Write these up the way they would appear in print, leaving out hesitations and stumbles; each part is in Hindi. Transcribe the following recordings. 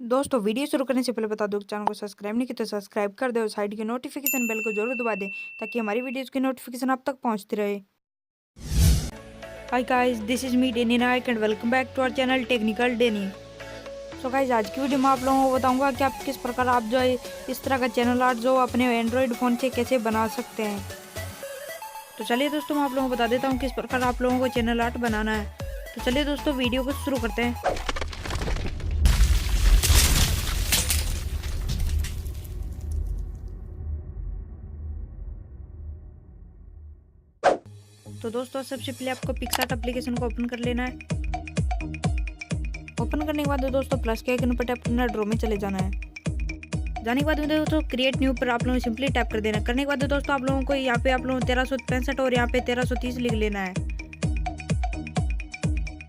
दोस्तों वीडियो शुरू करने से पहले बता दो कि चैनल को सब्सक्राइब नहीं किया तो सब्सक्राइब कर दो और साइड की नोटिफिकेशन बेल को जरूर दबा दें ताकि हमारी वीडियोस की नोटिफिकेशन आप तक पहुंचती रहे। Hi guys, this is me Danny Nayak and welcome back to our channel technical Danny. So guys, आज की वीडियो में आप लोगों को बताऊंगा कि आप किस प्रकार आप जो है इस तरह का चैनल आर्ट जो अपने एंड्रॉयड फ़ोन से कैसे बना सकते हैं। तो चलिए दोस्तों, मैं आप लोगों को बता देता हूँ किस प्रकार आप लोगों को चैनल आर्ट बनाना है। तो चलिए दोस्तों, वीडियो को शुरू करते हैं। तो दोस्तों, सबसे पहले आपको पिक्सआर्ट एप्लीकेशन को ओपन कर लेना है। ओपन करने के बाद दोस्तों प्लस के आइकन पर टैप करना है, ड्रॉ में चले जाना है। जाने के बाद दोस्तों क्रिएट न्यू पर आप लोगों को सिंपली टैप कर देना है। करने के बाद दोस्तों आप लोगों को यहाँ पे आप लोगों को 1365 और यहाँ पे 1330 लिख लेना है।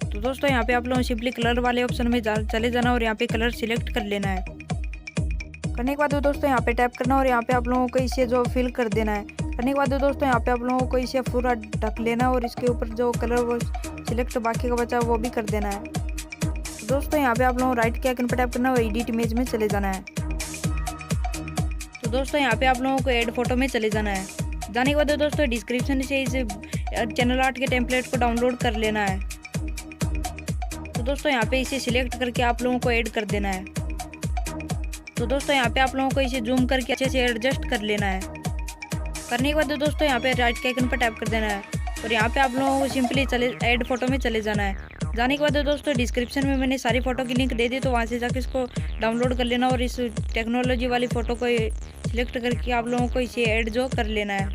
तो दोस्तों यहाँ पे आप लोगों को सिंपली कलर वाले ऑप्शन में चले जाना और यहाँ पे कलर सिलेक्ट कर लेना है। करने के बाद दोस्तों यहाँ पे टैप करना और यहाँ पे आप लोगों को इसे जो फिल कर देना है। करने के बाद दोस्तों यहाँ पे आप लोगों को इसे पूरा ढक लेना और इसके ऊपर जो कलर वो सिलेक्ट बाकी का बचा वो भी कर देना है। दोस्तों यहाँ पे आप लोगों को राइट के आइकन पर टैप करना और एडिट इमेज में चले जाना है। तो दोस्तों यहाँ पे आप लोगों को ऐड फोटो में चले जाना है। जाने के बाद दोस्तों डिस्क्रिप्शन से इस चैनल आर्ट के टेम्पलेट को डाउनलोड कर लेना है। तो दोस्तों यहाँ पे इसे सिलेक्ट करके आप लोगों को ऐड कर देना है। तो दोस्तों यहाँ पे आप लोगों को इसे जूम करके अच्छे से एडजस्ट कर लेना है। करने के बाद दोस्तों यहाँ पे राइट के आइकन पर टैप कर देना है और यहाँ पे आप लोगों को सिंपली ऐड फोटो में चले जाना है। जाने के बाद दोस्तों डिस्क्रिप्शन में मैंने सारी फोटो की लिंक दे दी, तो वहाँ से जाकर इसको डाउनलोड कर लेना और इस टेक्नोलॉजी वाली फ़ोटो को सिलेक्ट करके आप लोगों को इसे ऐड जो कर लेना है।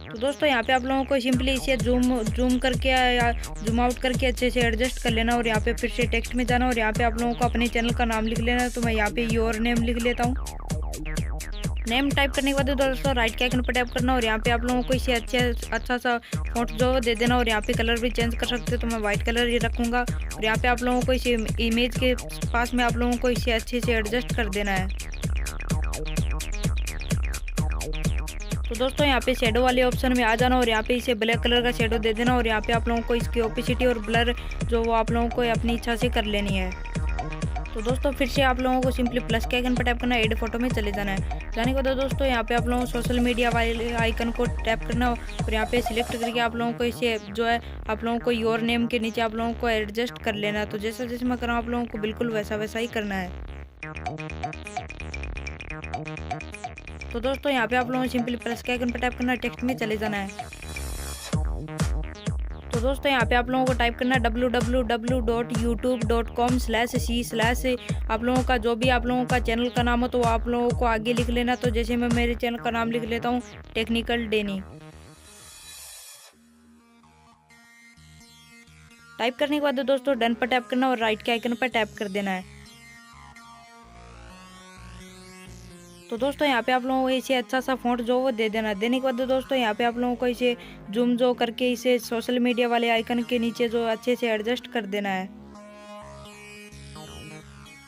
तो दोस्तों यहाँ पे आप लोगों को सिंपली इसे जूम करके या जूम आउट करके अच्छे से एडजस्ट कर लेना और यहाँ पे फिर से टेक्स्ट में जाना और यहाँ पे आप लोगों को अपने चैनल का नाम लिख लेना। तो मैं यहाँ पे योर नेम लिख लेता हूँ। नेम टाइप करने के बाद दोस्तों राइट के आइकन पर टैप करना और यहाँ पे आप लोगों को इसे अच्छा सा फॉन्ट जो दे देना और यहाँ पे कलर भी चेंज कर सकते हो, तो मैं वाइट कलर ही रखूँगा। और यहाँ पे आप लोगों को इसे इमेज के पास में आप लोगों को इसे अच्छे से एडजस्ट कर देना है। तो दोस्तों यहाँ पे शेडो वाले ऑप्शन में आ जाना और यहाँ पे इसे ब्लैक कलर का शेडो दे देना और यहाँ पे आप लोगों को इसकी ओपेसिटी और ब्लर जो वो आप लोगों को अपनी इच्छा से कर लेनी है। तो दोस्तों फिर से आप लोगों को सिंपली प्लस के आइकन पर टैप करना है, ऐड फोटो में चले जाना है। जाने के बाद दोस्तों यहाँ पे आप लोगों को सोशल मीडिया वाले आइकन को टैप करना और यहाँ पे सिलेक्ट करके आप लोगों को इसे जो है आप लोगों को योर नेम के नीचे आप लोगों को एडजस्ट कर लेना है। तो जैसा जैसे मैं कर रहा हूँ आप लोगों को बिल्कुल वैसा वैसा ही करना है। तो दोस्तों यहाँ पे आप लोगों को सिंपली प्लस के आइकन पर टैप करना है, टेक्स्ट में चले जाना है। तो दोस्तों यहाँ पे आप लोगों को टाइप करना है www.youtube.com/c/ आप लोगों का जो भी आप लोगों का चैनल का नाम हो तो आप लोगों को आगे लिख लेना। तो जैसे मैं मेरे चैनल का नाम लिख लेता हूँ टेक्निकल डेनी। टाइप करने के बाद दोस्तों डन पर टैप करना और राइट के आइकन पर टैप कर देना है। तो दोस्तों यहाँ पे आप लोगों को इसे अच्छा सा फॉन्ट जो वो दे देना। देने के बाद दोस्तों यहाँ पे आप लोगों को इसे जूम जो करके इसे सोशल मीडिया वाले आइकन के नीचे जो अच्छे से एडजस्ट कर देना है।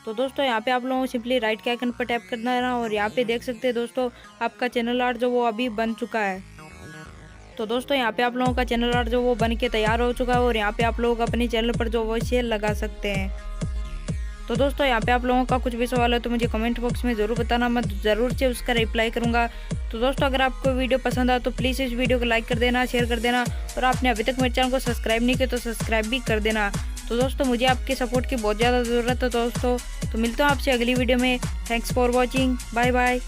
तो दोस्तों यहाँ पे आप लोगों को सिंपली राइट के आइकन पर टैप करना है और यहाँ पे देख सकते हैं दोस्तों आपका चैनल आर्ट जो वो अभी बन चुका है। तो दोस्तों यहाँ पे आप लोगों का चैनल आर्ट जो वो बन के तैयार हो चुका है और यहाँ पे आप लोग अपने चैनल पर जो वो इसे लगा सकते हैं। तो दोस्तों यहाँ पे आप लोगों का कुछ भी सवाल है तो मुझे कमेंट बॉक्स में ज़रूर बताना, मैं ज़रूर से उसका रिप्लाई करूँगा। तो दोस्तों अगर आपको वीडियो पसंद आए तो प्लीज़ इस वीडियो को लाइक कर देना, शेयर कर देना और आपने अभी तक मेरे चैनल को सब्सक्राइब नहीं किया तो सब्सक्राइब भी कर देना। तो दोस्तों मुझे आपके सपोर्ट की बहुत ज़्यादा ज़रूरत है दोस्तों। तो मिलता हूँ आपसे अगली वीडियो में। Thanks for watching, bye bye.